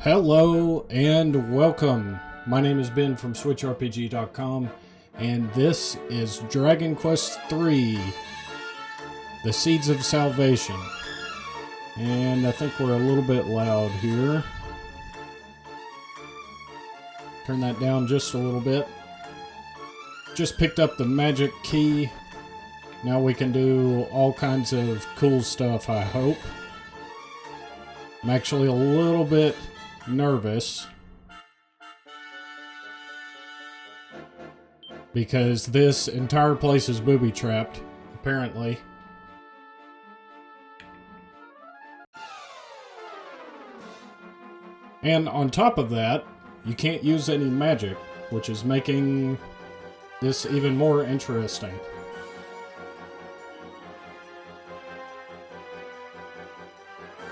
Hello and welcome. My name is Ben from SwitchRPG.com, and this is Dragon Quest III, The Seeds of Salvation. And I think we're a little bit loud here. Turn that down just a little bit. Just picked up the magic key. Now we can do all kinds of cool stuff, I hope. I'm actually a little bit nervous because this entire place is booby-trapped, apparently. And on top of that, you can't use any magic, which is making this even more interesting.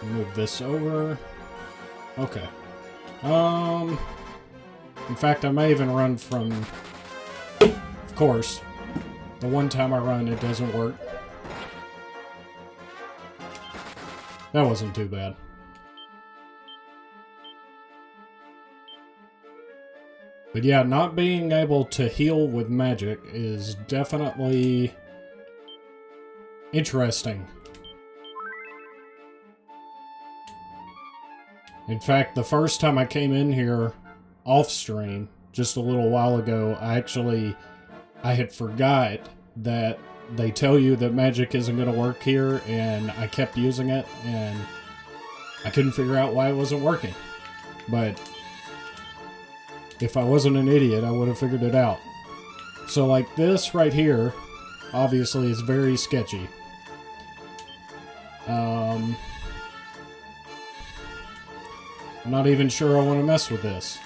Move this over. Okay. In fact, I may even run from... Of course, the one time I run, it doesn't work. That wasn't too bad. But yeah, not being able to heal with magic is definitely interesting. In fact, the first time I came in here off stream, just a little while ago, I had forgot that they tell you that magic isn't going to work here, and I kept using it, and I couldn't figure out why it wasn't working. But if I wasn't an idiot, I would have figured it out. So like this right here, obviously is very sketchy. I'm not even sure I want to mess with this.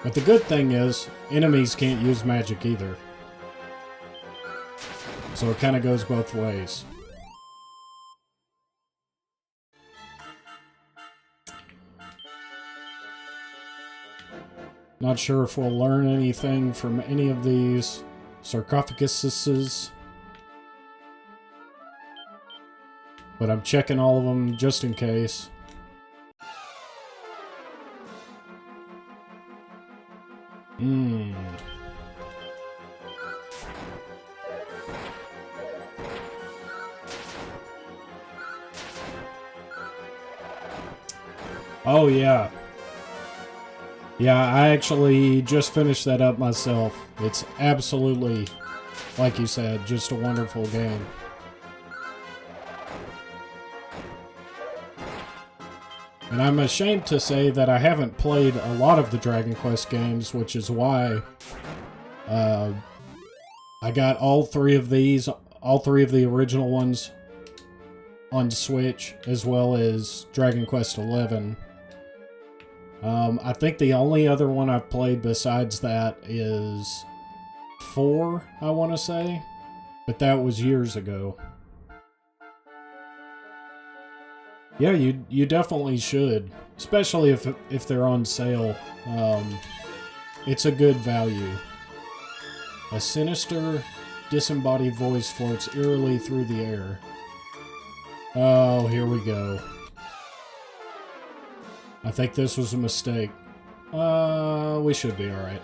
But the good thing is, enemies can't use magic either. So it kind of goes both ways. Not sure if we'll learn anything from any of these sarcophaguses, but I'm checking all of them just in case. Oh yeah. Yeah, I actually just finished that up myself. It's absolutely, like you said, just a wonderful game. And I'm ashamed to say that I haven't played a lot of the Dragon Quest games, which is why I got all three of the original ones on Switch, as well as Dragon Quest XI. I think the only other one I've played besides that is 4, I want to say, but that was years ago. Yeah, you definitely should, especially if they're on sale. It's a good value. A sinister, disembodied voice floats eerily through the air. Oh, here we go. I think this was a mistake. We should be alright.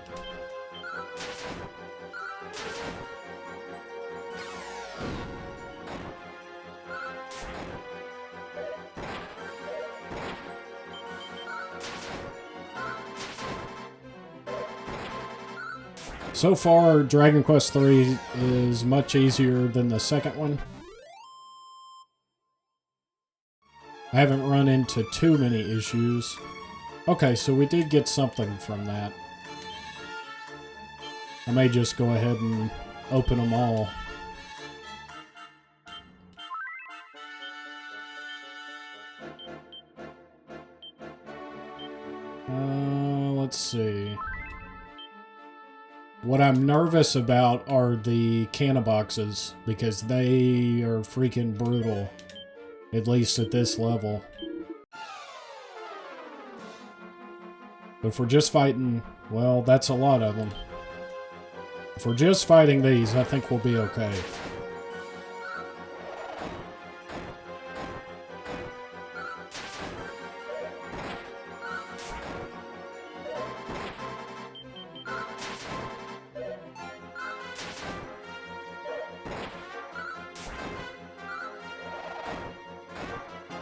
So far, Dragon Quest III is much easier than the second one. I haven't run into too many issues. Okay, so we did get something from that. I may just go ahead and open them all. Let's see. What I'm nervous about are the canna boxes, because they are freaking brutal. At least at this level. But if we're just fighting, well, that's a lot of them. If we're just fighting these, I think we'll be okay.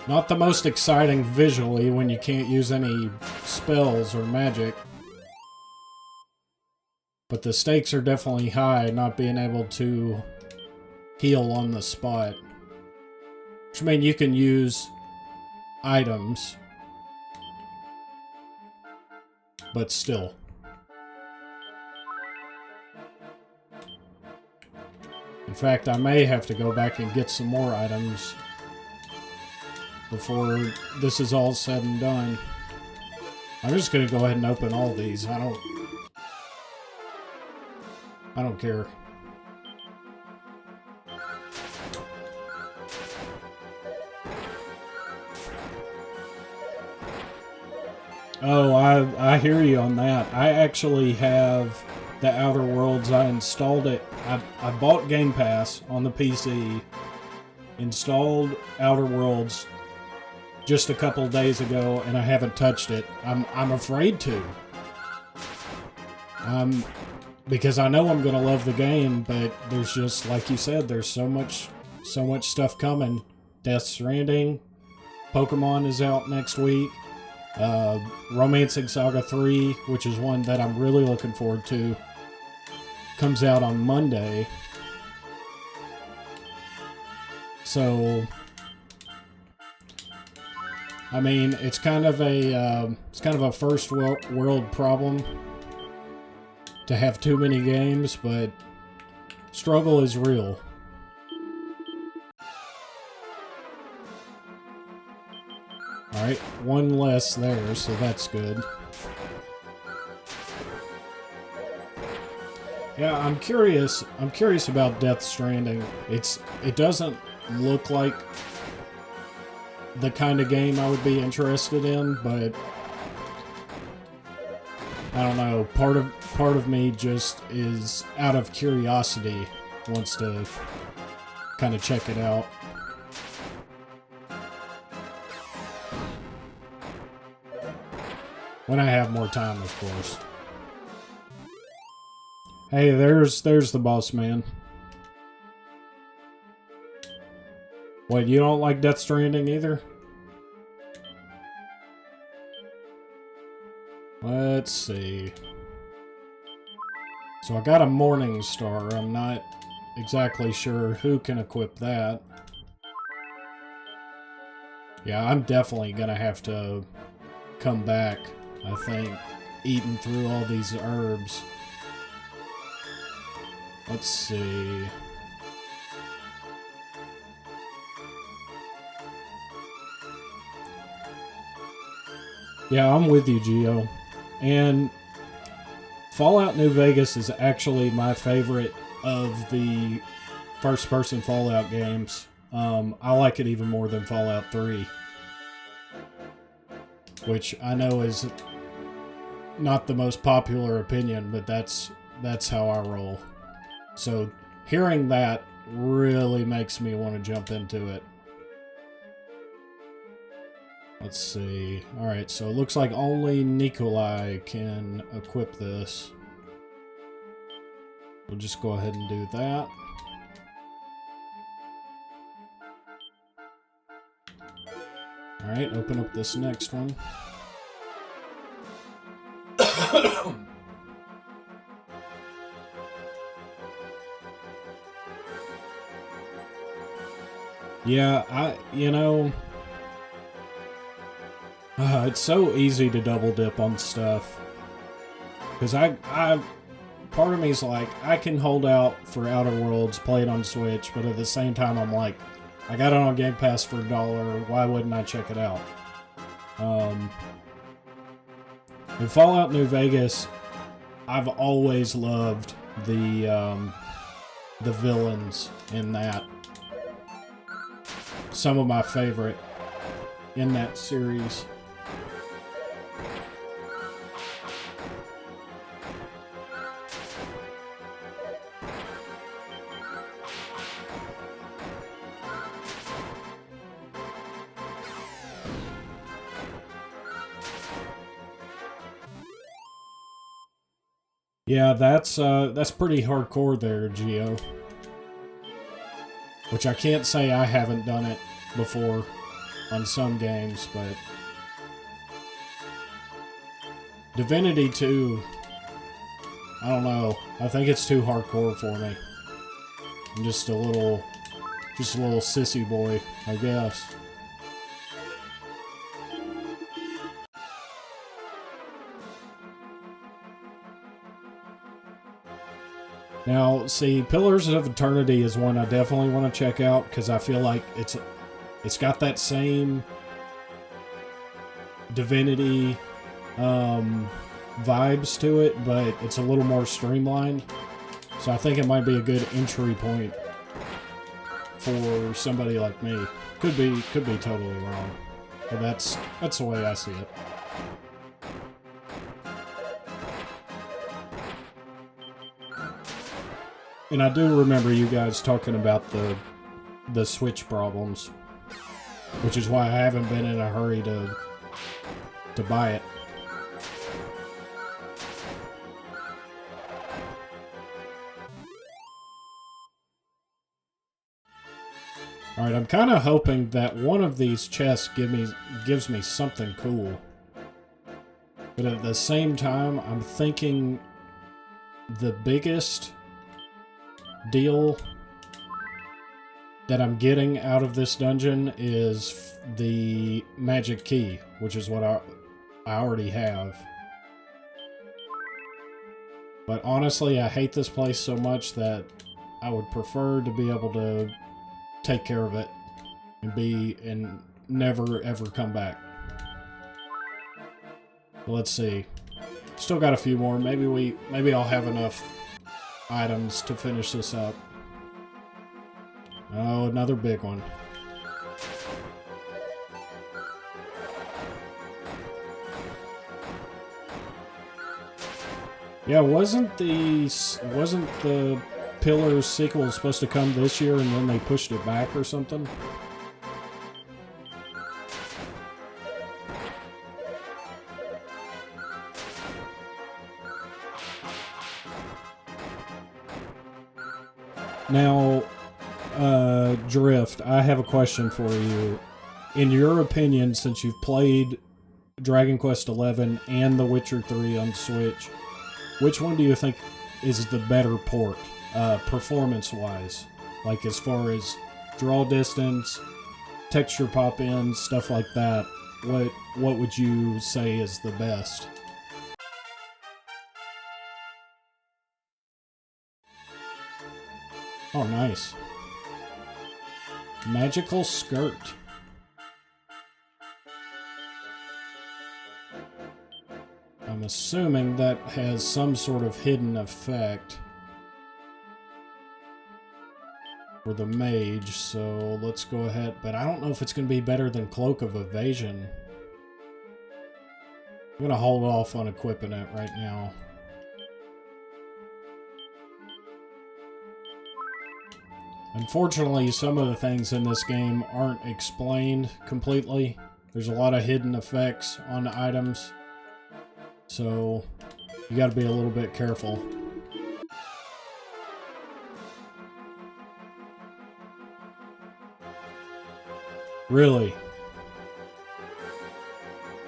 Not the most exciting visually when you can't use any spells or magic. But the stakes are definitely high, not being able to heal on the spot. Which means you can use items, but still. In fact, I may have to go back and get some more items before this is all said and done. I'm just gonna go ahead and open all these. I don't care. Oh, I hear you on that. I actually have the Outer Worlds. I installed it. I bought Game Pass on the PC, installed Outer Worlds just a couple days ago, and I haven't touched it. I'm afraid to. Because I know I'm gonna love the game, but there's just, like you said, there's so much stuff coming. Death Stranding, Pokemon is out next week. Romancing Saga 3, which is one that I'm really looking forward to, comes out on Monday. So, I mean, it's kind of a first world problem to have too many games, but struggle is real. Alright, one less there, so that's good. Yeah, I'm curious about Death Stranding. It doesn't look like the kind of game I would be interested in, but I don't know, part of me just is out of curiosity, wants to kind of check it out. When I have more time, of course. Hey, there's the boss man. Wait, you don't like Death Stranding either? Let's see. So I got a Morning Star. I'm not exactly sure who can equip that. Yeah, I'm definitely gonna have to come back, I think, eating through all these herbs. Let's see. Yeah, I'm with you, Gio. And Fallout New Vegas is actually my favorite of the first-person Fallout games. I like it even more than Fallout 3. Which I know is not the most popular opinion, but that's how I roll. So hearing that really makes me want to jump into it. Let's see. Alright, so it looks like only Nikolai can equip this. We'll just go ahead and do that. Alright, open up this next one. Yeah, it's so easy to double dip on stuff. Because part of me is like, I can hold out for Outer Worlds, play it on Switch, but at the same time I'm like, I got it on Game Pass for $1, why wouldn't I check it out? In Fallout New Vegas, I've always loved the villains in that. Some of my favorite in that series. Yeah, that's pretty hardcore there, Geo. Which I can't say I haven't done it before on some games, but Divinity 2, I don't know. I think it's too hardcore for me. I'm just a little sissy boy, I guess. Now, see, Pillars of Eternity is one I definitely want to check out because I feel like it's got that same Divinity vibes to it, but it's a little more streamlined. So I think it might be a good entry point for somebody like me. Could be totally wrong, but that's the way I see it. And I do remember you guys talking about the Switch problems, which is why I haven't been in a hurry to buy it. Alright, I'm kind of hoping that one of these chests gives me something cool. But at the same time, I'm thinking the biggest deal that I'm getting out of this dungeon is the magic key, which is what I already have. But honestly, I hate this place so much that I would prefer to be able to take care of it and never ever come back. Let's see. Still got a few more. Maybe I'll have enough items to finish this up. Oh, another big one. Yeah, wasn't the Pillars sequel supposed to come this year and then they pushed it back or something? Now, Drift, I have a question for you. In your opinion, since you've played Dragon Quest XI and The Witcher 3 on Switch, which one do you think is the better port, performance-wise? Like, as far as draw distance, texture pop-ins, stuff like that, what would you say is the best? Oh, nice. Magical skirt. I'm assuming that has some sort of hidden effect for the mage, so let's go ahead. But I don't know if it's going to be better than Cloak of Evasion. I'm going to hold off on equipping it right now. Unfortunately, some of the things in this game aren't explained completely. There's a lot of hidden effects on items, so you gotta be a little bit careful. Really?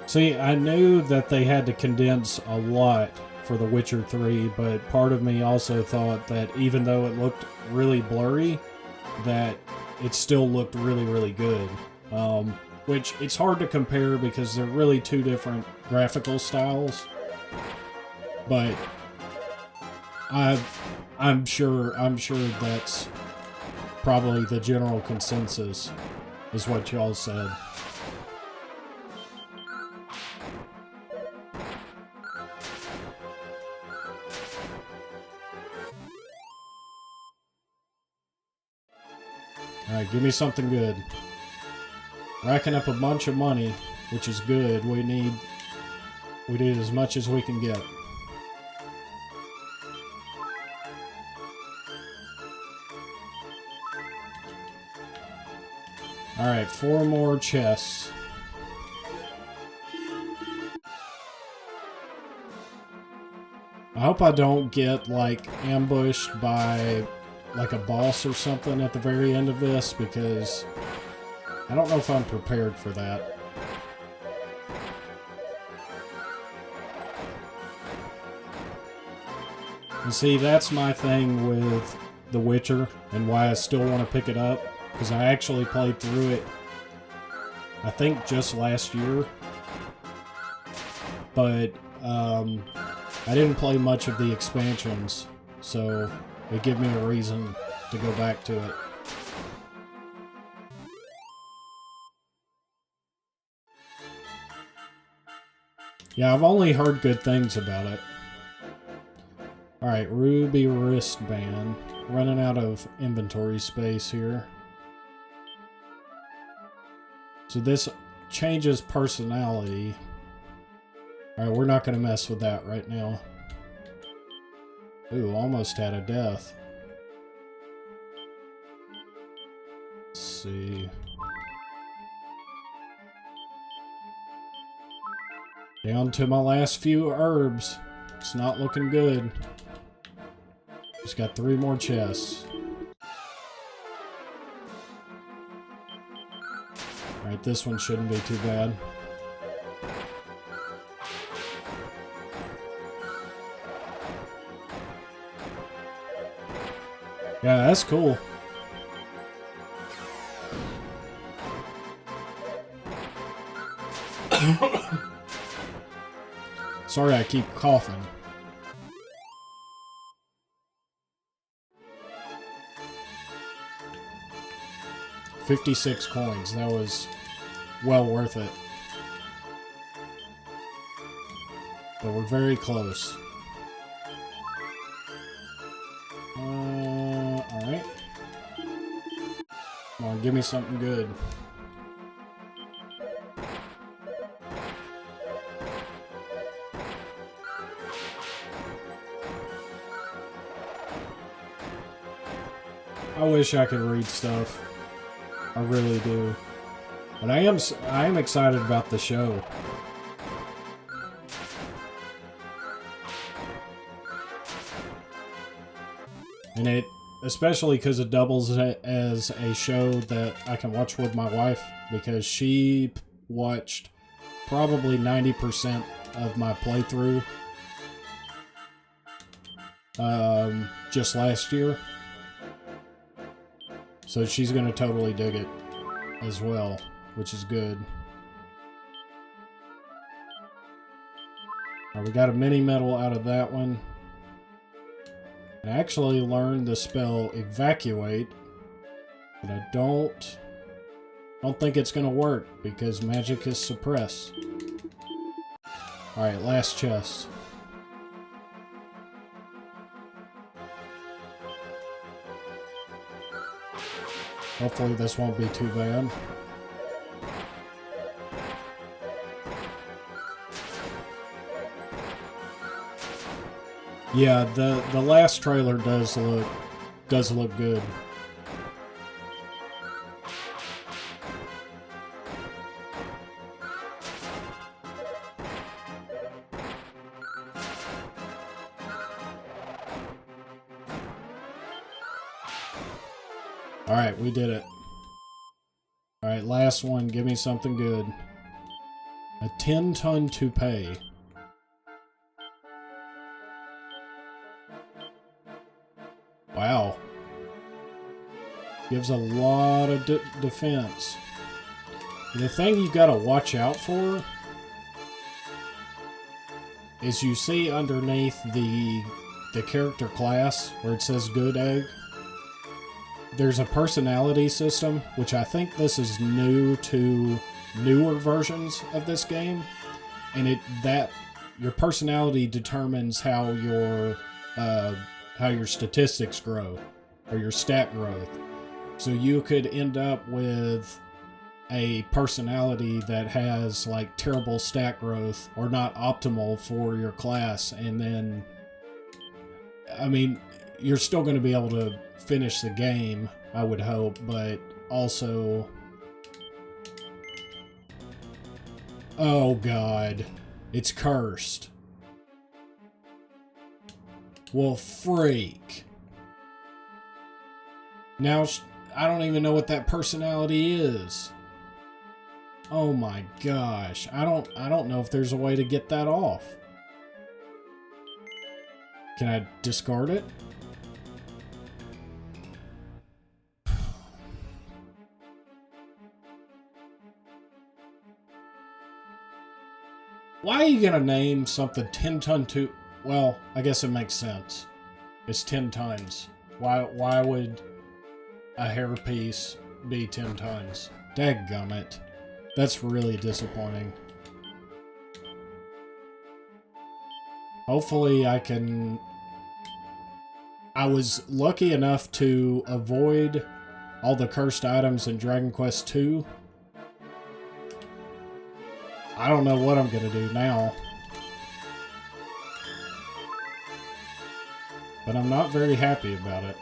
See, I knew that they had to condense a lot for The Witcher 3, but part of me also thought that even though it looked really blurry, that it still looked really, really good. Which it's hard to compare because they're really two different graphical styles. But I'm sure that's probably the general consensus, is what y'all said. Alright, give me something good. Racking up a bunch of money, which is good. We need as much as we can get. Alright, 4 more chests. I hope I don't get, like, ambushed by, like, a boss or something at the very end of this, because I don't know if I'm prepared for that. And see, that's my thing with The Witcher, and why I still want to pick it up, because I actually played through it, I think, just last year. But, I didn't play much of the expansions, so it gave me a reason to go back to it. Yeah, I've only heard good things about it. Alright, Ruby wristband. Running out of inventory space here. So this changes personality. Alright, we're not going to mess with that right now. Ooh, almost had a death. Let's see. Down to my last few herbs. It's not looking good. Just got 3 more chests. Alright, this one shouldn't be too bad. Yeah, that's cool. Sorry I keep coughing. $56 coins. That was well worth it. But we're very close. Alright. Come on, give me something good. I wish I could read stuff. I really do. But I am excited about the show. And it, especially because it doubles as a show that I can watch with my wife, because she watched probably 90% of my playthrough just last year. So she's going to totally dig it as well, which is good. Alright, we got a mini medal out of that one. I actually learned the spell evacuate, but I don't think it's going to work because magic is suppressed. Alright, last chest. Hopefully this won't be too bad. Yeah, the last trailer does look good. Alright, we did it. Alright, last one. Give me something good. A 10-ton toupee. Wow. Gives a lot of defense. The thing you gotta watch out for is you see underneath the character class where it says good egg, there's a personality system, which I think this is new to newer versions of this game, and that your personality determines how your statistics grow, or your stat growth. So you could end up with a personality that has like terrible stat growth or not optimal for your class, and then, I mean, you're still going to be able to finish the game, I would hope, but also, oh god, it's cursed. Well, freak. Now, I don't even know what that personality is. Oh my gosh. I don't know if there's a way to get that off. Can I discard it? Why are you gonna name something 10 ton to... Well, I guess it makes sense. It's 10 tons. Why would a hairpiece be 10 tons? Dadgummit. That's really disappointing. Hopefully I can... I was lucky enough to avoid all the cursed items in Dragon Quest II. I don't know what I'm gonna do now. But I'm not very happy about it.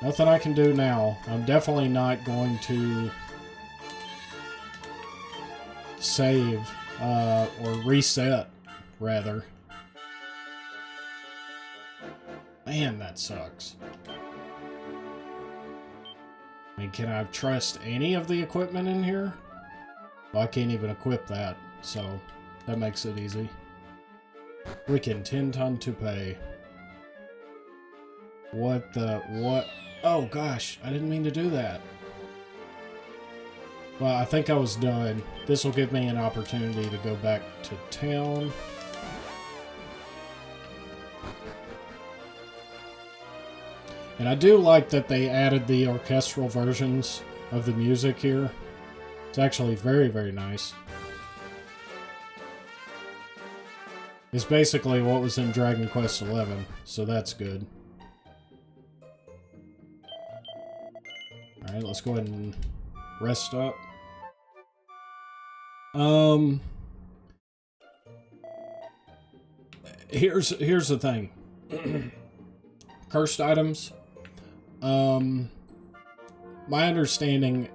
Nothing I can do now. I'm definitely not going to save, or reset, rather. Man, that sucks. I mean, can I trust any of the equipment in here? Well, I can't even equip that, so that makes it easy. Freaking 10 ton toupee. What the... what? Oh gosh, I didn't mean to do that. Well, I think I was done. This will give me an opportunity to go back to town. And I do like that they added the orchestral versions of the music here. It's actually very, very nice. It's basically what was in Dragon Quest XI, so that's good. Alright, let's go ahead and rest up. Here's the thing. Cursed items. My understanding,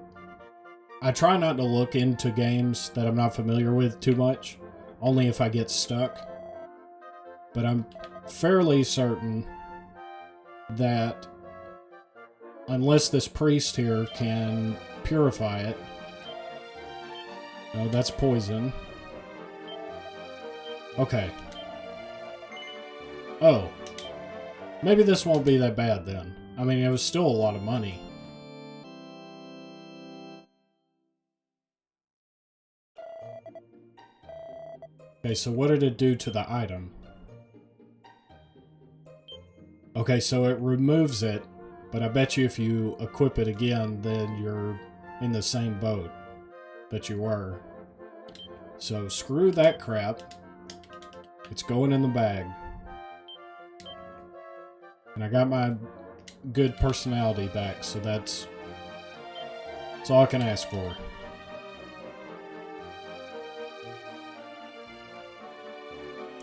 I try not to look into games that I'm not familiar with too much, only if I get stuck. But I'm fairly certain that unless this priest here can purify it... No, that's poison. Okay. Oh. Maybe this won't be that bad then. I mean, it was still a lot of money. Okay, so what did it do to the item? Okay, so it removes it, but I bet you if you equip it again, then you're in the same boat that you were. So screw that crap. It's going in the bag. And I got my good personality back, so that's all I can ask for.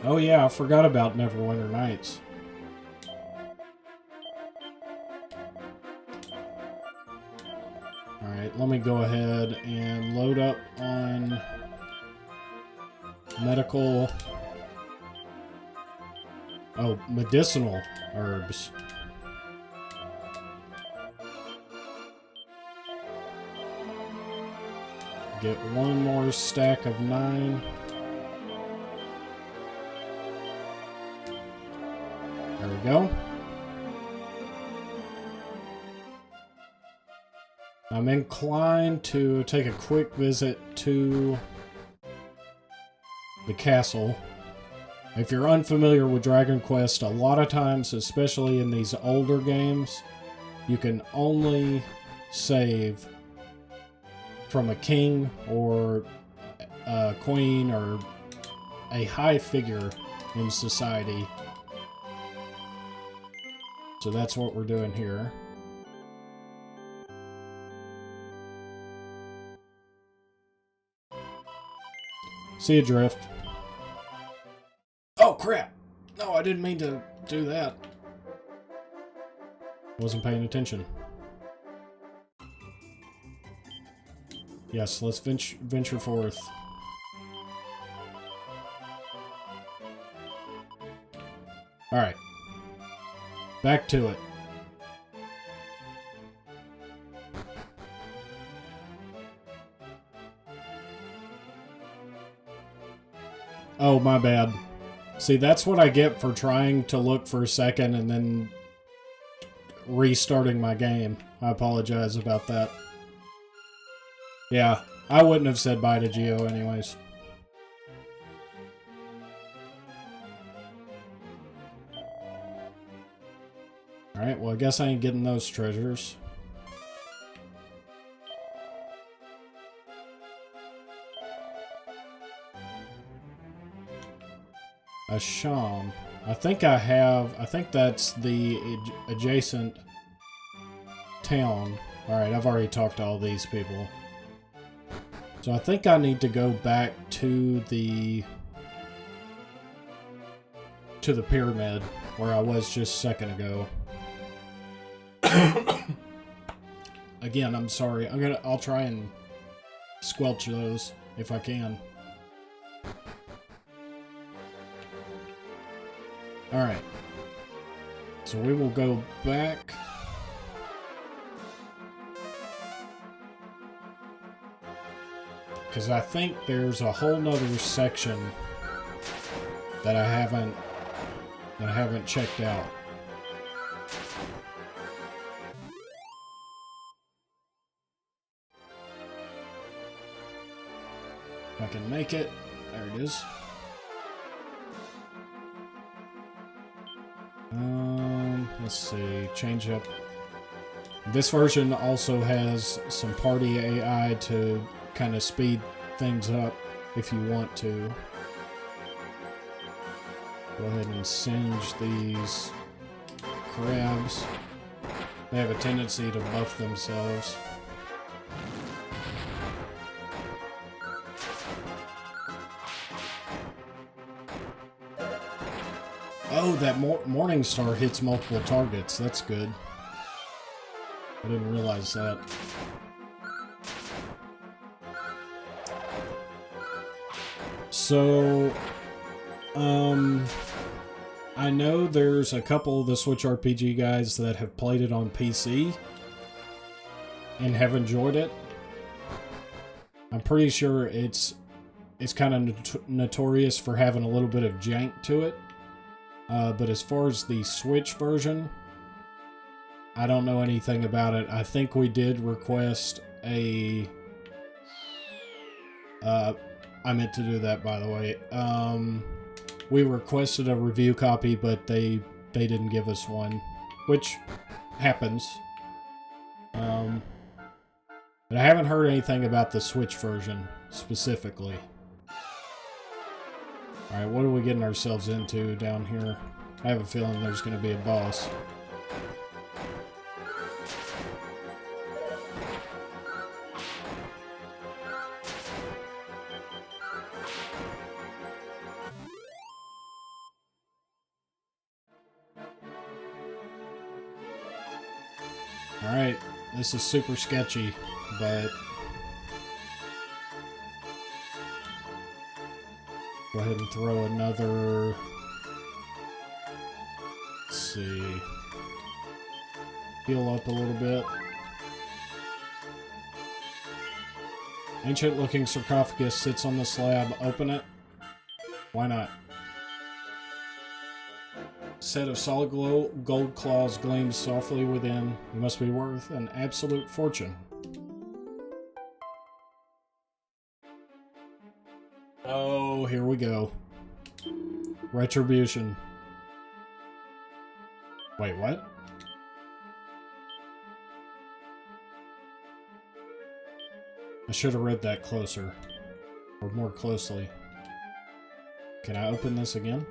Oh yeah, I forgot about Neverwinter Nights. Alright, let me go ahead and load up on medical... Oh, medicinal herbs. Get one more stack of 9. There we go. I'm inclined to take a quick visit to the castle. If you're unfamiliar with Dragon Quest, a lot of times, especially in these older games, you can only save from a king or a queen or a high figure in society. So that's what we're doing here. See you, Drift. Oh, crap! No, I didn't mean to do that. Wasn't paying attention. Yes, let's venture forth. Alright. Back to it. Oh, my bad. See, that's what I get for trying to look for a second and then restarting my game. I apologize about that. Yeah, I wouldn't have said bye to Geo anyways. Alright, well I guess I ain't getting those treasures. A Sham. I think that's the adjacent town. Alright, I've already talked to all these people. So I think I need to go back to the pyramid where I was just a second ago. Again, I'm sorry. I'll try and squelch those if I can. Alright. So we will go back. Because I think there's a whole nother section that I haven't checked out. If I can make it. There it is. Let's see. Change up. This version also has some party AI to kind of speed things up if you want to. Go ahead and singe these crabs. They have a tendency to buff themselves. Oh, that Morning Star hits multiple targets. That's good. I didn't realize that. So, I know there's a couple of the SwitchRPG guys that have played it on PC and have enjoyed it. I'm pretty sure it's kind of notorious for having a little bit of jank to it. But as far as the Switch version, I don't know anything about it. I think we did request a... I meant to do that, by the way. We requested a review copy, but they didn't give us one, which happens. But I haven't heard anything about the Switch version, specifically. Alright, what are we getting ourselves into down here? I have a feeling there's going to be a boss. Alright, this is super sketchy, but... Go ahead and throw another... Let's see... Heal up a little bit. Ancient looking sarcophagus sits on the slab. Open it. Why not? Set of solid gold claws gleams softly within. It must be worth an absolute fortune. Oh, here we go. Retribution. Wait, what? I should have read that closer. Or more closely. Can I open this again?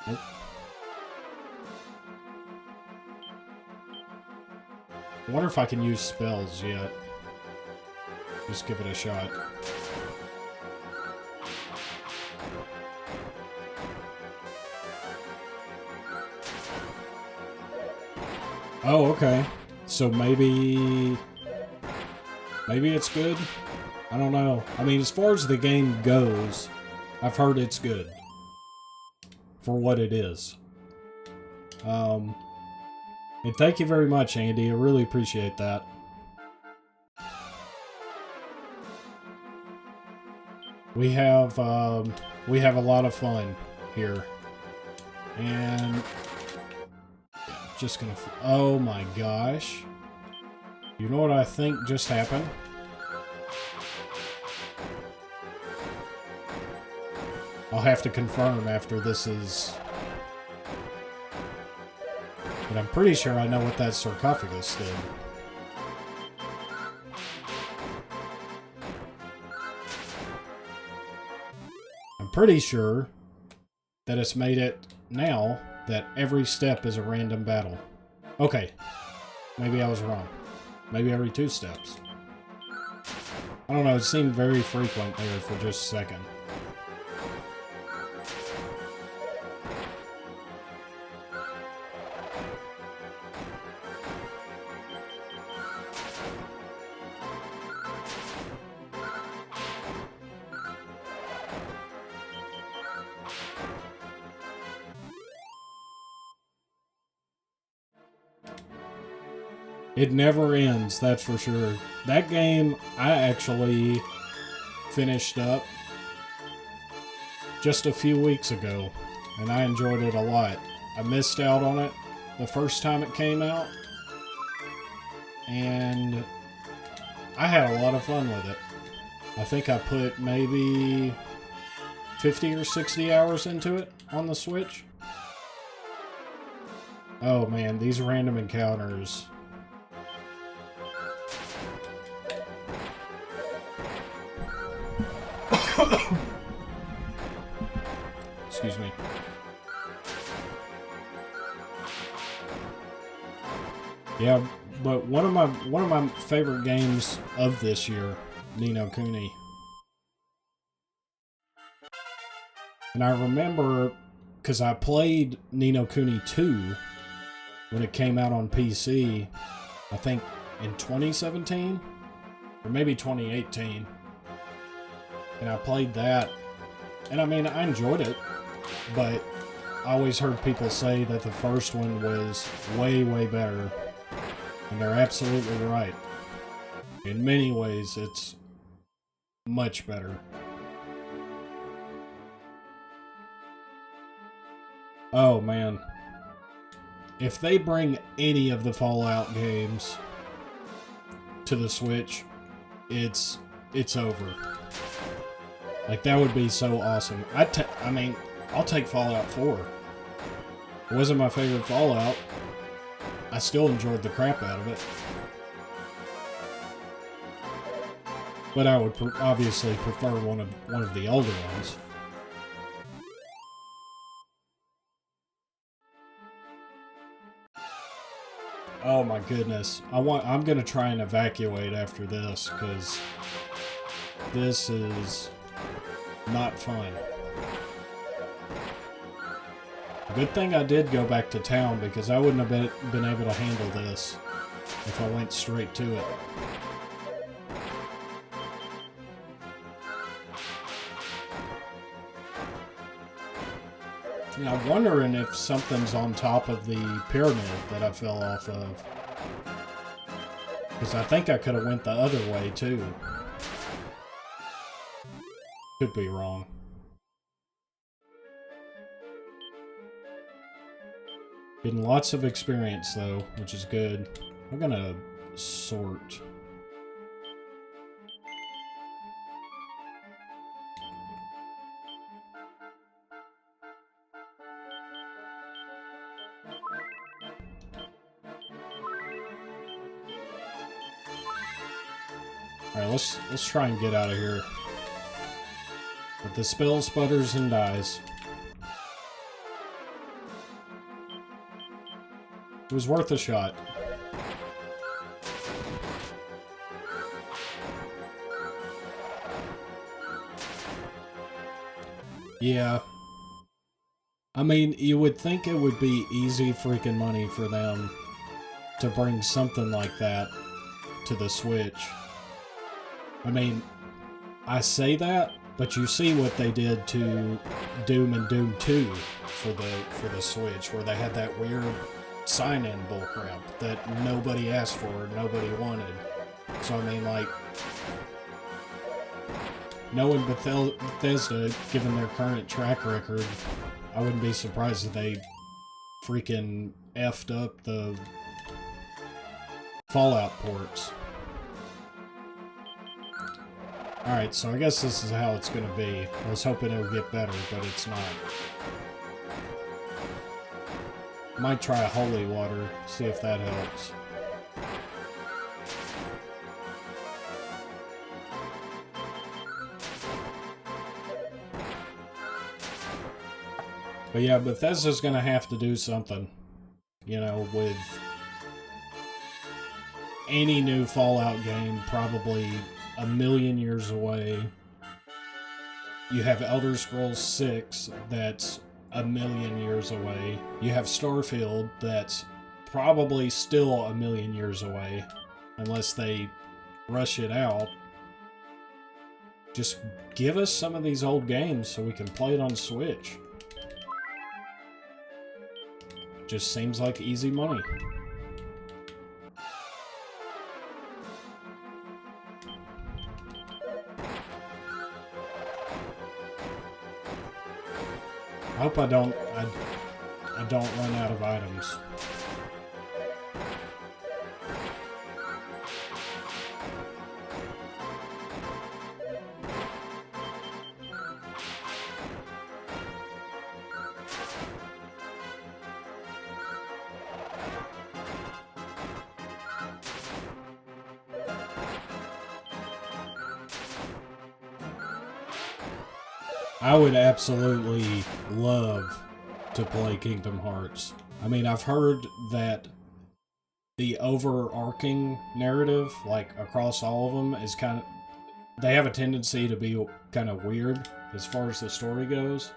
Nope. I wonder if I can use spells yet. Just give it a shot. Oh, okay. So maybe... Maybe it's good. I don't know. I mean, as far as the game goes, I've heard it's good. For what it is. And thank you very much, Andy. I really appreciate that. We have a lot of fun here. And yeah, just gonna... Oh my gosh. You know what I think just happened? I'll have to confirm after this is... But I'm pretty sure I know what that sarcophagus did. I'm pretty sure that it's made it now that every step is a random battle. Okay. Maybe I was wrong. Maybe every 2 steps. I don't know, it seemed very frequent there for just a second. It never ends, that's for sure. That game, I actually finished up just a few weeks ago, and I enjoyed it a lot. I missed out on it the first time it came out, and I had a lot of fun with it. I think I put maybe 50 or 60 hours into it on the Switch. Oh man, these random encounters... Excuse me. Yeah, but one of my favorite games of this year, Ni no Kuni. And I remember because I played Ni no Kuni 2 when it came out on PC, I think in 2017 or maybe 2018. And I played that, and I mean, I enjoyed it, but I always heard people say that the first one was way, way better, and they're absolutely right. In many ways, it's much better. Oh man. If they bring any of the Fallout games to the Switch, it's over. Like, that would be so awesome. I mean, I'll take Fallout 4. It wasn't my favorite Fallout. I still enjoyed the crap out of it. But I would obviously prefer one of the older ones. Oh my goodness. I'm gonna try and evacuate after this, because this is not fun. Good thing I did go back to town, because I wouldn't have been able to handle this if I went straight to it. Yeah, I'm wondering if something's on top of the pyramid that I fell off of. Because I think I could have went the other way too. Could be wrong. Getting lots of experience though, which is good. I'm gonna sort. Alright, let's try and get out of here. But the spell sputters and dies. It was worth a shot. Yeah. I mean, you would think it would be easy freaking money for them to bring something like that to the Switch. I mean, I say that, but you see what they did to Doom and Doom 2 for the Switch, where they had that weird sign-in bullcrap that nobody asked for, nobody wanted. So I mean, like, knowing Bethesda, given their current track record, I wouldn't be surprised if they freaking effed up the Fallout ports. Alright, so I guess this is how it's gonna be. I was hoping it would get better, but it's not. Might try a holy water, see if that helps. But yeah, Bethesda's gonna have to do something, you know, with any new Fallout game, probably a million years away. You have Elder Scrolls 6, that's a million years away. You have Starfield, that's probably still a million years away, unless they rush it out. Just give us some of these old games so we can play it on Switch. Just seems like easy money. I hope I don't run out of items. I would absolutely love to play Kingdom Hearts. I mean, I've heard that the overarching narrative, like across all of them, is kind of... They have a tendency to be kind of weird as far as the story goes.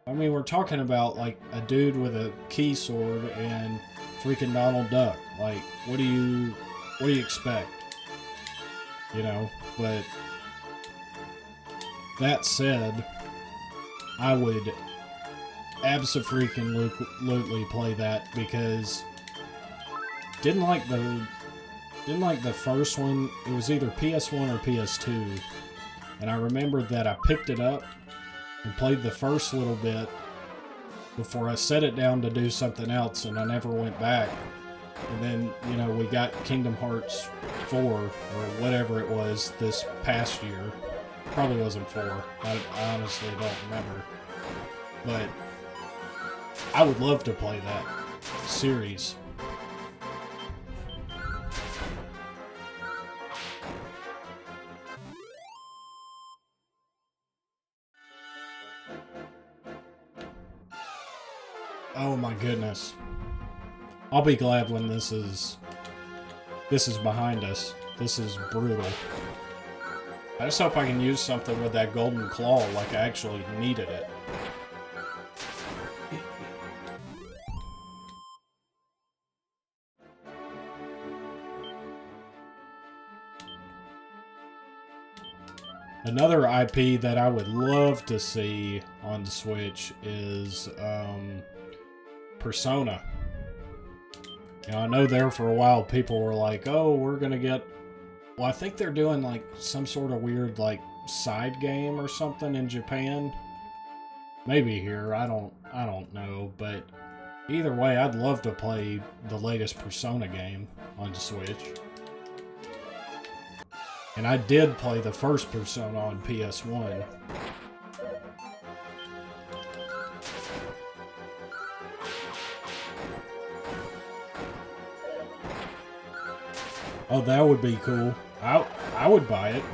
I mean, we're talking about like a dude with a key sword and freaking Donald Duck. Like, what do you expect? You know, but that said, I would abso-freaking-lutely play that, because didn't like the first one. It was either PS1 or PS2, and I remembered that I picked it up and played the first little bit before I set it down to do something else, and I never went back. And then, you know, we got Kingdom Hearts 4 or whatever it was this past year. Probably wasn't 4. I honestly don't remember. But I would love to play that series. Oh my goodness. I'll be glad when this is behind us. This is brutal. I just hope I can use something with that golden claw like I actually needed it. Another IP that I would love to see on the Switch is Persona. You know, I know there for a while people were like, oh, we're gonna get... Well, I think they're doing like some sort of weird like side game or something in Japan. Maybe here, I don't know, but either way, I'd love to play the latest Persona game on the Switch. And I did play the first Persona on PS1. Oh, that would be cool. I would buy it.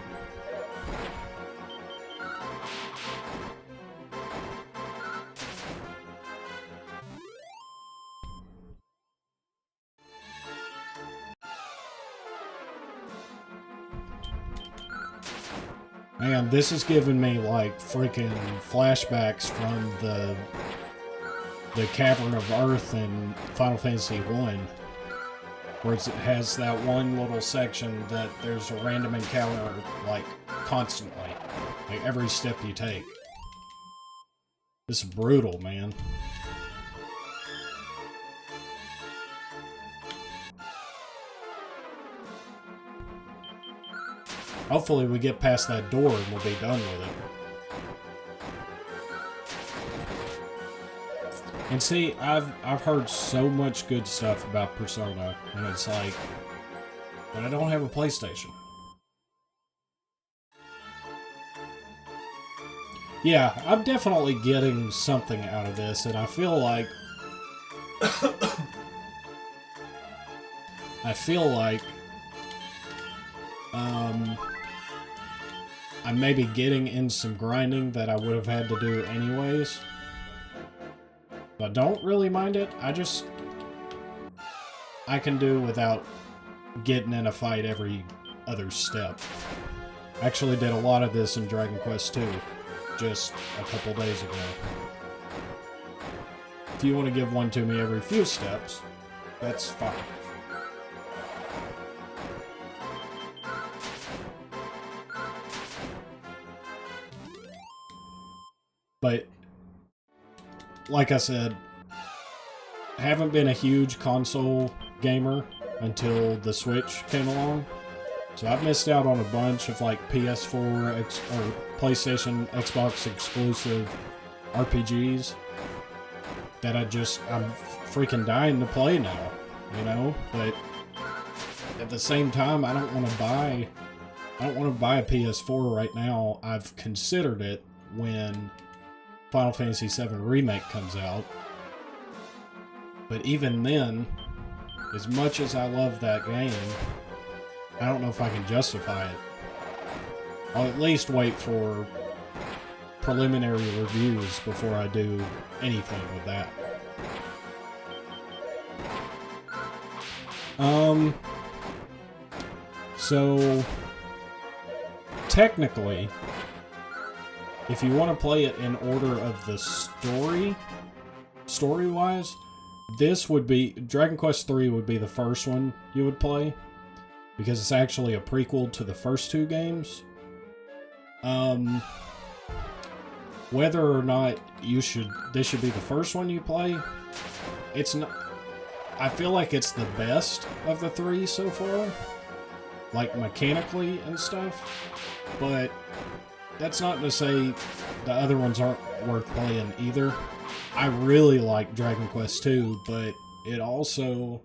Man, this is giving me like freaking flashbacks from the Cavern of Earth in Final Fantasy 1. where it has that one little section that there's a random encounter, like, constantly. Like, every step you take. This is brutal, man. Hopefully we get past that door and we'll be done with it. And see, I've heard so much good stuff about Persona, and it's like, but I don't have a PlayStation. Yeah, I'm definitely getting something out of this, and I feel like I'm maybe getting in some grinding that I would have had to do anyways. I don't really mind it. I can do without getting in a fight every other step. I actually did a lot of this in Dragon Quest II just a couple days ago. If you want to give one to me every few steps, that's fine. But like I said, I haven't been a huge console gamer until the Switch came along. So I've missed out on a bunch of like PS4 or PlayStation, Xbox exclusive RPGs that I'm freaking dying to play now, you know? But at the same time, I don't want to buy a PS4 right now. I've considered it when Final Fantasy VII Remake comes out. But even then, as much as I love that game, I don't know if I can justify it. I'll at least wait for preliminary reviews before I do anything with that. So technically, if you want to play it in order of the story-wise, this would be... Dragon Quest III would be the first one you would play, because it's actually a prequel to the first two games. Whether or not this should be the first one you play, it's not... I feel like it's the best of the three so far, like mechanically and stuff, but that's not to say the other ones aren't worth playing either. I really like Dragon Quest II, but it also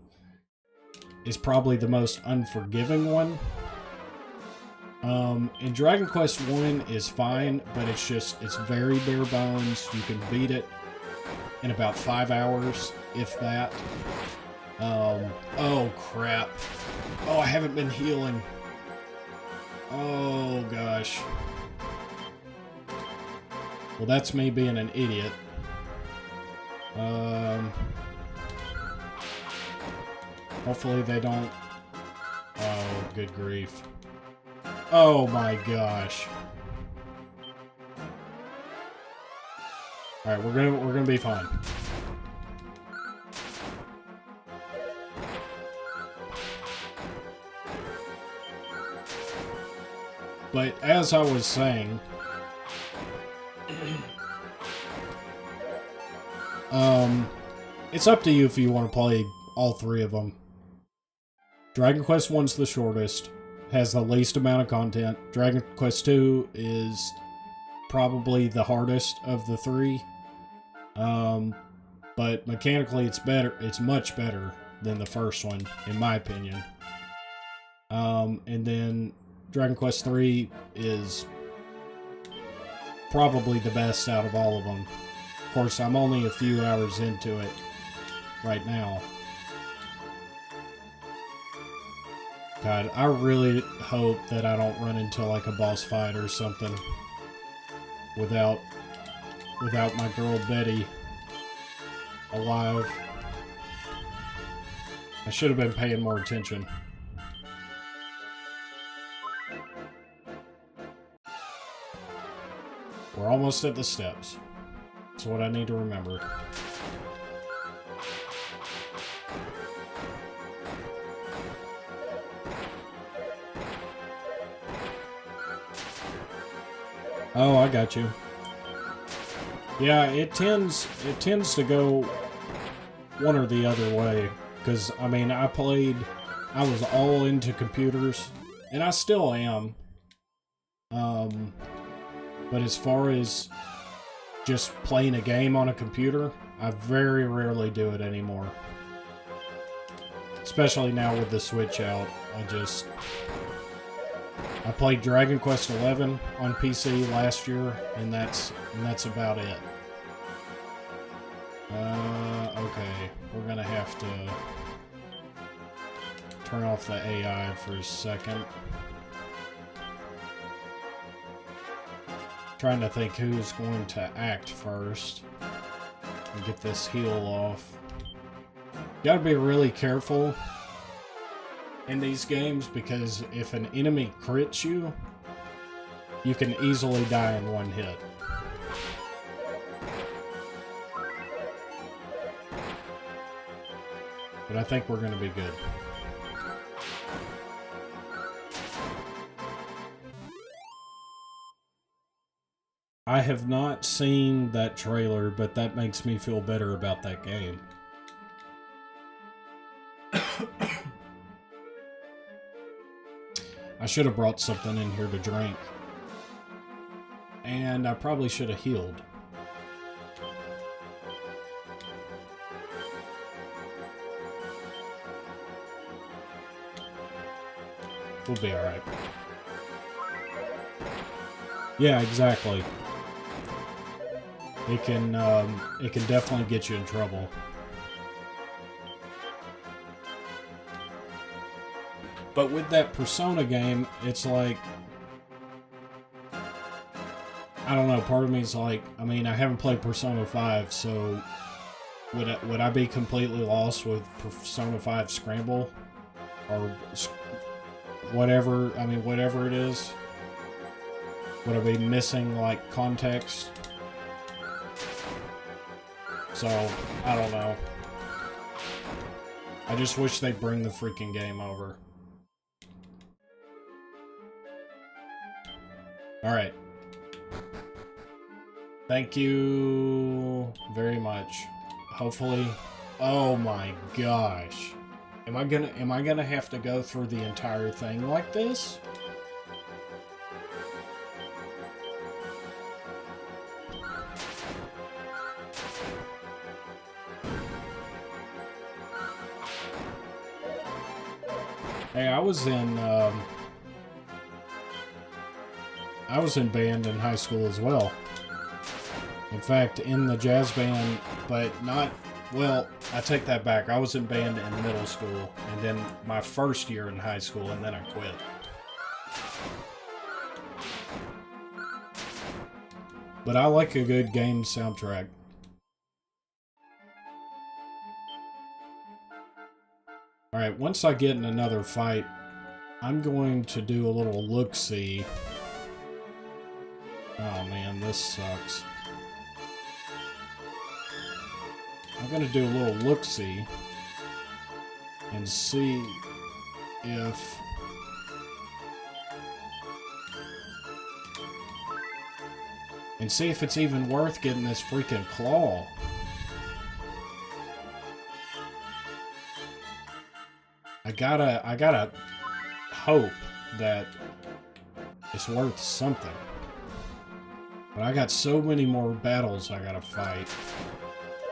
is probably the most unforgiving one. And Dragon Quest I is fine, but it's very bare bones. You can beat it in about 5 hours, if that. Oh crap. Oh, I haven't been healing. Oh gosh. Well, that's me being an idiot. Hopefully they don't... Oh, good grief. Oh my gosh. Alright, we're gonna be fine. But as I was saying, it's up to you if you want to play all three of them. Dragon Quest I's the shortest, has the least amount of content. Dragon Quest II is probably the hardest of the three. But mechanically it's better. It's much better than the first one, in my opinion. And then Dragon Quest III is probably the best out of all of them. Of course, I'm only a few hours into it right now. God, I really hope that I don't run into like a boss fight or something without my girl Betty alive. I should have been paying more attention. We're almost at the steps. That's what I need to remember. Oh, I got you. Yeah, it tends to go one or the other way. Because, I mean, I was all into computers, and I still am. But as far as just playing a game on a computer, I very rarely do it anymore. Especially now with the Switch out, I played Dragon Quest XI on PC last year, and that's about it. Okay, we're gonna have to turn off the AI for a second. Trying to think who's going to act first and get this heal off. You gotta be really careful in these games, because if an enemy crits you, you can easily die in one hit. But I think we're gonna be good. I have not seen that trailer, but that makes me feel better about that game. I should have brought something in here to drink. And I probably should have healed. We'll be alright. Yeah, exactly. It can definitely get you in trouble. But with that Persona game, it's like, I don't know, part of me is like, I mean, I haven't played Persona 5, so would I be completely lost with Persona 5 Scramble? Or whatever, I mean, whatever it is? Would I be missing, like, context? So, I don't know. I just wish they'd bring the freaking game over. Alright. Thank you very much. Hopefully. Oh my gosh. Am I gonna have to go through the entire thing like this? Hey, I was in band in high school as well. In fact, in the jazz band, but not, well, I take that back. I was in band in middle school, and then my first year in high school, and then I quit. But I like a good game soundtrack. Alright, once I get in another fight, I'm going to do a little look-see. Oh man, this sucks. I'm gonna do a little look-see and see if it's even worth getting this freaking claw. I gotta hope that it's worth something. But I got so many more battles I gotta fight.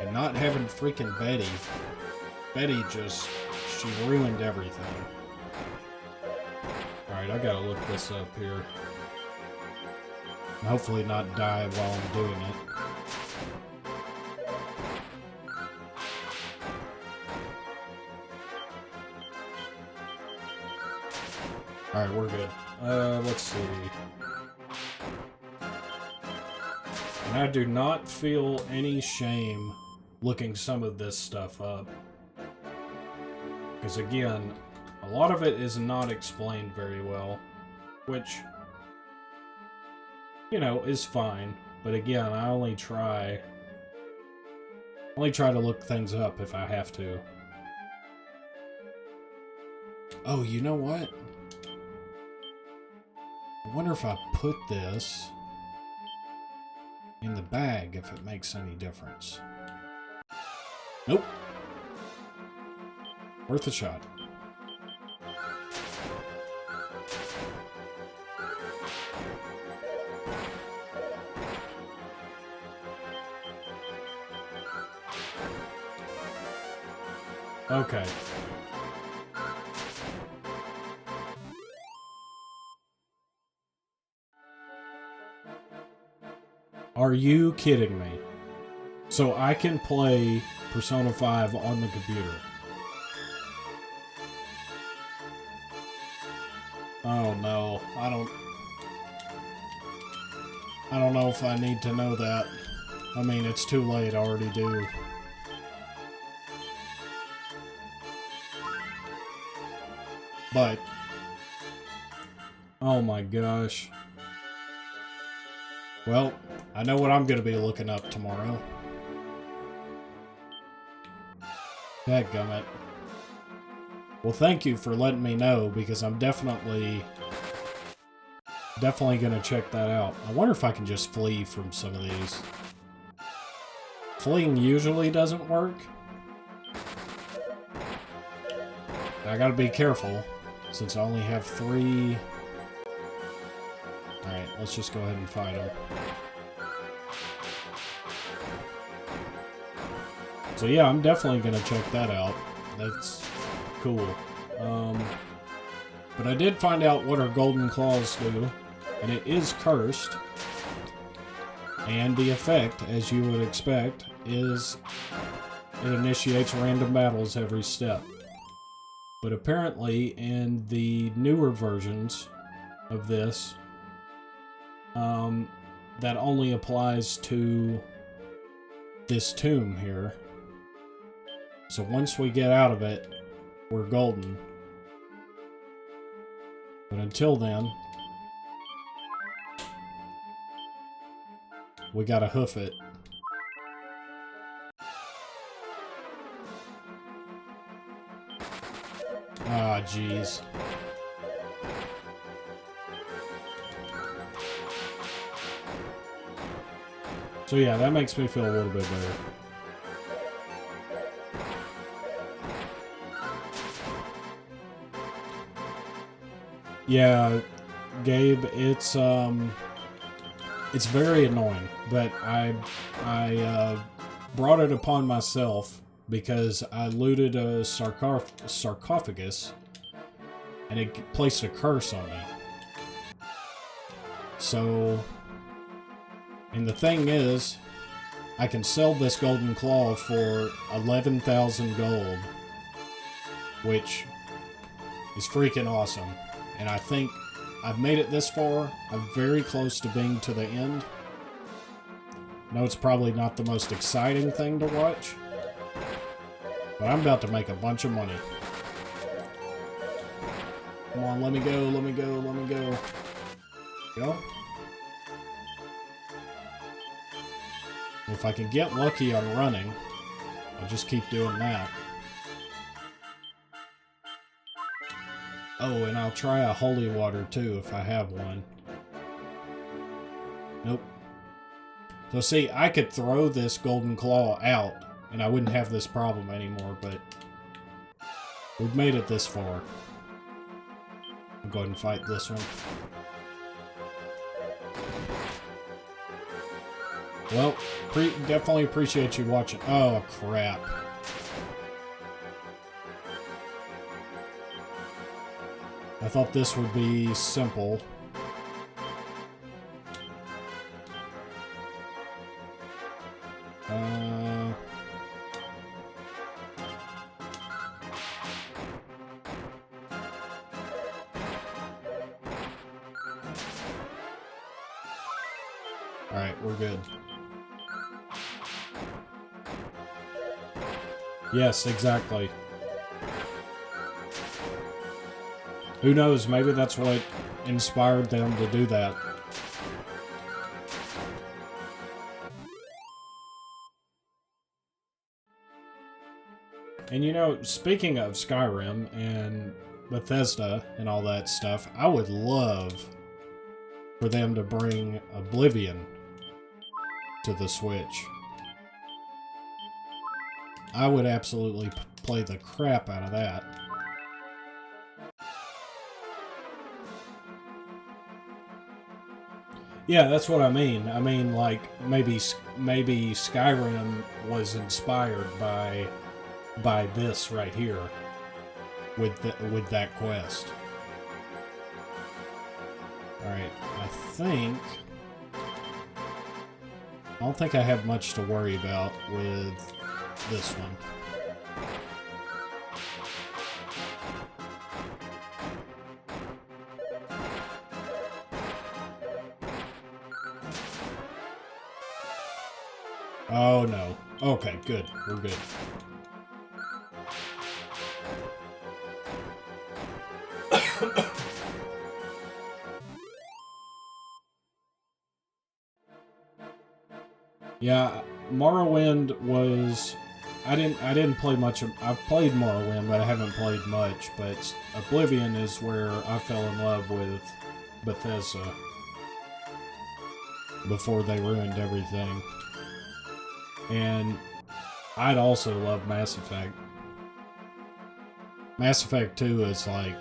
And not having freaking Betty. Betty she ruined everything. Alright, I gotta look this up here. And hopefully not die while I'm doing it. Alright, we're good. Let's see. And I do not feel any shame looking some of this stuff up. Because again, a lot of it is not explained very well. Which, you know, is fine. But again, I only try to look things up if I have to. Oh, you know what? I wonder if I put this in the bag if it makes any difference. Nope. Worth a shot. Okay. Are you kidding me? So I can play Persona 5 on the computer. Oh no, I don't know if I need to know that. I mean, it's too late, I already do. But, oh my gosh. Well, I know what I'm going to be looking up tomorrow. Dadgummit. Well, thank you for letting me know, because I'm definitely going to check that out. I wonder if I can just flee from some of these. Fleeing usually doesn't work. I gotta be careful, since I only have 3... Alright, let's just go ahead and fight them. So yeah, I'm definitely gonna check that out. That's cool. But I did find out what our golden claws do, and it is cursed. And the effect, as you would expect, is it initiates random battles every step. But apparently, in the newer versions of this, that only applies to this tomb here. So once we get out of it, we're golden. But until then, we gotta hoof it. Ah, jeez. So yeah, that makes me feel a little bit better. Yeah, Gabe, it's very annoying, but I brought it upon myself because I looted a sarcophagus and it placed a curse on me. So, and the thing is, I can sell this golden claw for 11,000 gold, which is freaking awesome. And I think I've made it this far. I'm very close to being to the end. I know it's probably not the most exciting thing to watch, but I'm about to make a bunch of money. Come on, let me go, let me go, let me go. Go. If I can get lucky on running, I'll just keep doing that. Oh, and I'll try a holy water too if I have one. Nope. So see, I could throw this golden claw out and I wouldn't have this problem anymore, but we've made it this far. I'll go ahead and fight this one. Well, definitely appreciate you watching. Oh, crap. I thought this would be simple. Alright, we're good. Yes, exactly. Who knows, maybe that's what inspired them to do that. And you know, speaking of Skyrim and Bethesda and all that stuff, I would love for them to bring Oblivion to the Switch. I would absolutely play the crap out of that. Yeah, that's what I mean. I mean, like, maybe Skyrim was inspired by this right here with that quest. All right, I don't think I have much to worry about with this one. Oh no. Okay, good. We're good. Yeah, Morrowind was... I didn't play much of... I've played Morrowind, but I haven't played much. But Oblivion is where I fell in love with Bethesda before they ruined everything. And I'd also love Mass Effect. Mass Effect 2 is like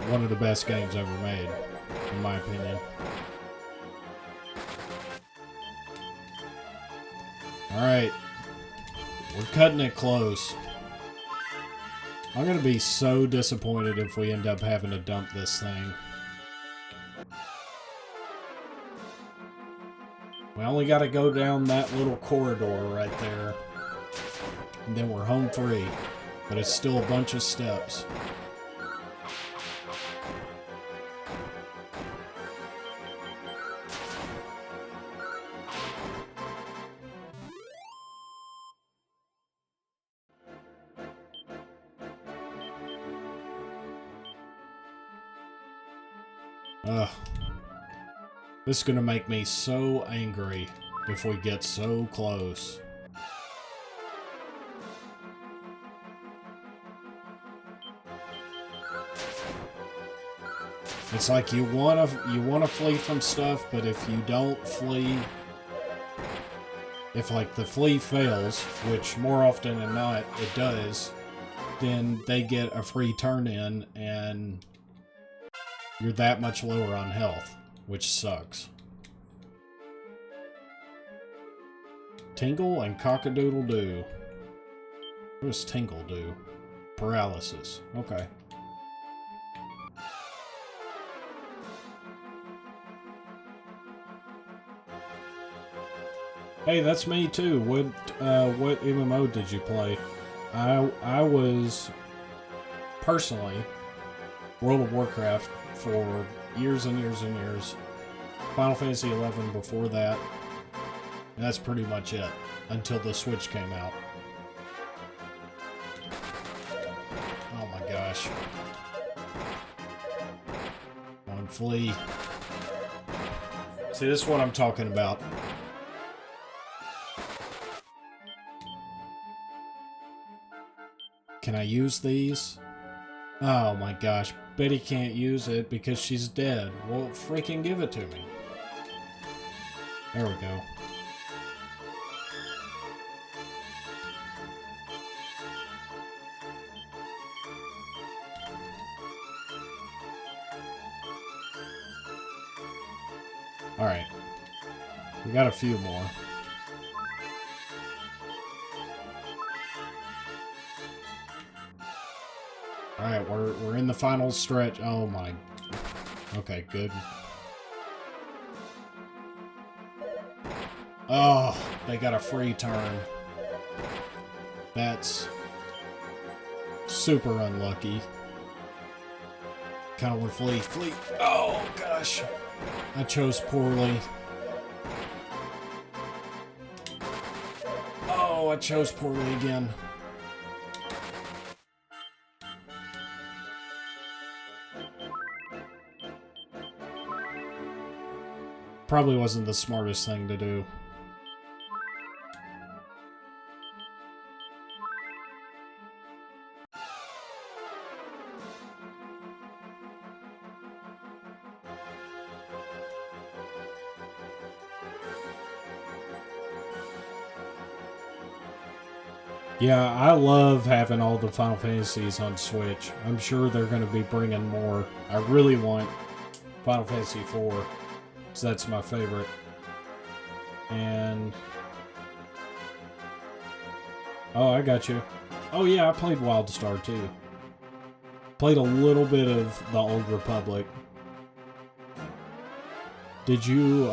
one of the best games ever made, in my opinion. Alright. We're cutting it close. I'm gonna be so disappointed if we end up having to dump this thing. We only gotta go down that little corridor right there. And then we're home free. But it's still a bunch of steps. Ugh. This is gonna make me so angry if we get so close. It's like you wanna flee from stuff, but if you don't flee, if like the flee fails, which more often than not it does, then they get a free turn in and you're that much lower on health, which sucks. Tingle and cock-a-doodle-doo. What does tingle do? Paralysis. Okay. Hey, that's me too. What MMO did you play? I was personally World of Warcraft for years and years and years. Final Fantasy XI before that. And that's pretty much it until the Switch came out. Oh my gosh. Come on, flee. See, this is what I'm talking about. Can I use these? Oh my gosh, Betty can't use it because she's dead. Well, freaking give it to me. There we go. Alright. We got a few more. Alright, we're in the final stretch. Oh my... Okay, good. Oh, they got a free turn. That's super unlucky. Kind of want to flee. Flee! Oh, gosh. I chose poorly. Oh, I chose poorly again. Probably wasn't the smartest thing to do. Yeah, I love having all the Final Fantasies on Switch. I'm sure they're going to be bringing more. I really want Final Fantasy 4, because that's my favorite. And... oh, I got you. Oh yeah, I played WildStar too. Played a little bit of the Old Republic. Did you,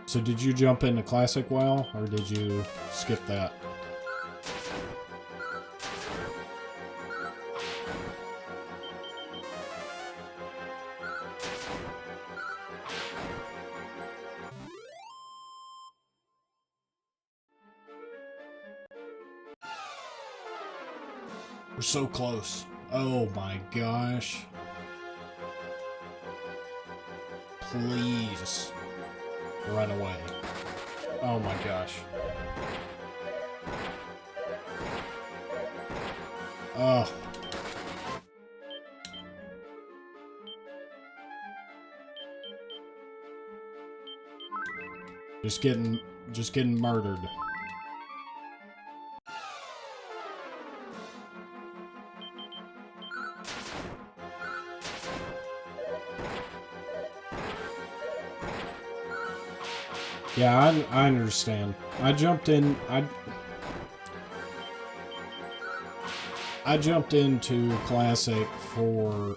so did you jump into Classic WoW, or did you skip that? We're so close. Oh my gosh. Please. Run away. Oh my gosh. Oh. Just getting murdered. Yeah, I understand. I jumped into Classic for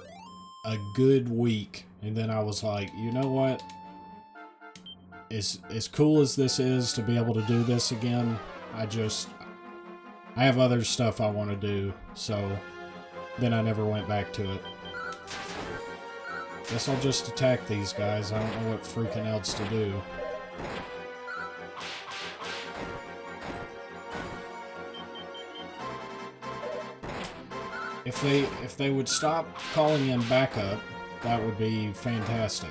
a good week, and then I was like, you know what? As cool as this is to be able to do this again, I have other stuff I want to do, so then I never went back to it. Guess I'll just attack these guys. I don't know what freaking else to do. If they would stop calling in backup, that would be fantastic.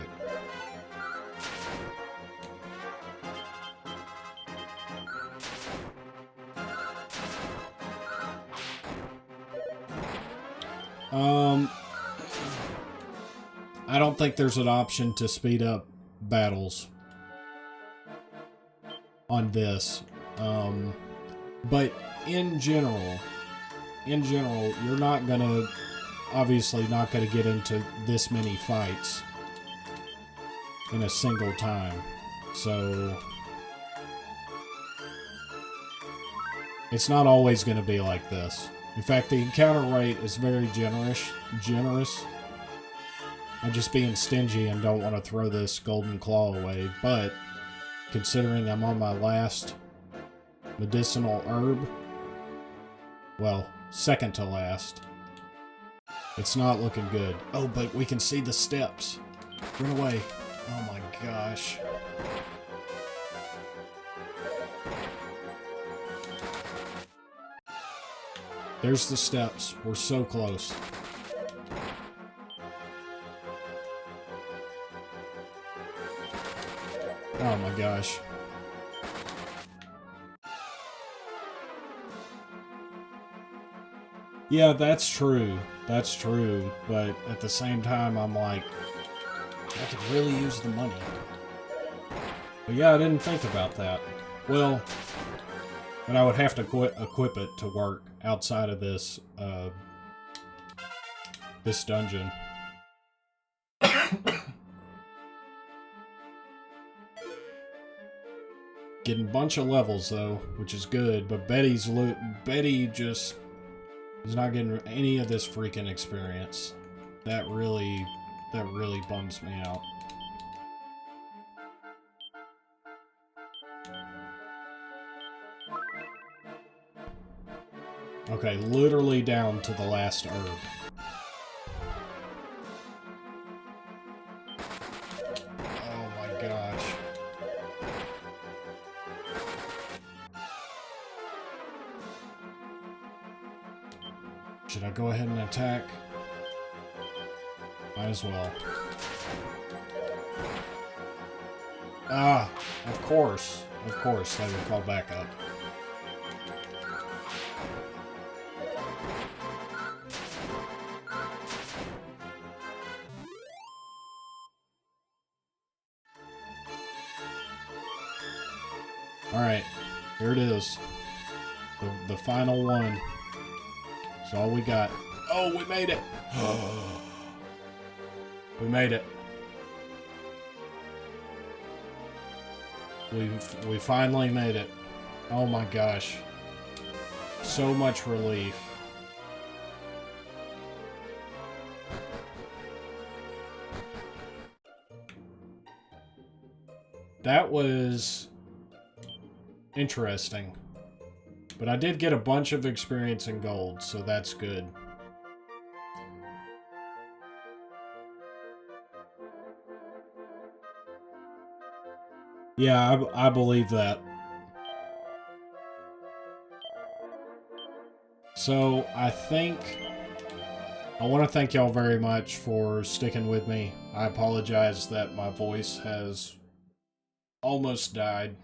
I don't think there's an option to speed up battles on this. But in general, you're not gonna, obviously not gonna get into this many fights in a single time. So it's not always gonna be like this. In fact, the encounter rate is very generous. I'm just being stingy and don't want to throw this golden claw away, but considering I'm on my last medicinal herb, well, second to last, it's not looking good. Oh, but we can see the steps. Run away. Oh my gosh. There's the steps. We're so close. Oh my gosh. Yeah, that's true. That's true. But at the same time, I'm like, I could really use the money. But yeah, I didn't think about that. Well, but I would have to equip it to work outside of this, this dungeon. Getting a bunch of levels though, which is good, but Betty just is not getting any of this freaking experience. That really bums me out. Okay, literally down to the last herb. Oh my gosh. Should I go ahead and attack? Might as well. Ah, of course. Of course, they would call back up. Alright, here it is. The final one. That's all we got. Oh, we made it! We made it. We finally made it. Oh my gosh. So much relief. That was interesting. But I did get a bunch of experience in gold, so that's good. Yeah, I believe that. So, I want to thank y'all very much for sticking with me. I apologize that my voice has almost died,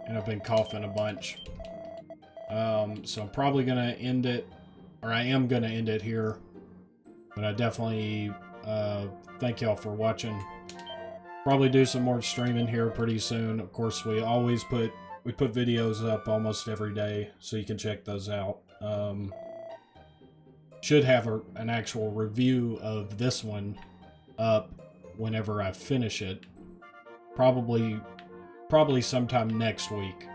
and I've been coughing a bunch. So I'm probably going to end it, or I am going to end it here. But I definitely thank y'all for watching. Probably do some more streaming here pretty soon. Of course, we put videos up almost every day, so you can check those out. Should have an actual review of this one up whenever I finish it. Probably sometime next week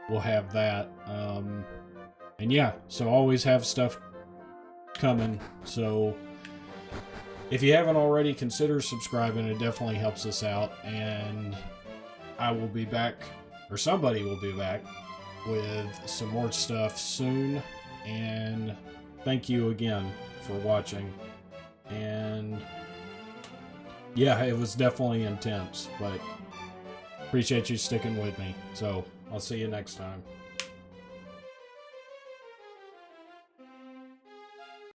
we'll have that. And yeah, so always have stuff coming. So if you haven't already, consider subscribing. It definitely helps us out. And I will be back, or somebody will be back, with some more stuff soon. And thank you again for watching. And yeah, it was definitely intense, but appreciate you sticking with me. So I'll see you next time.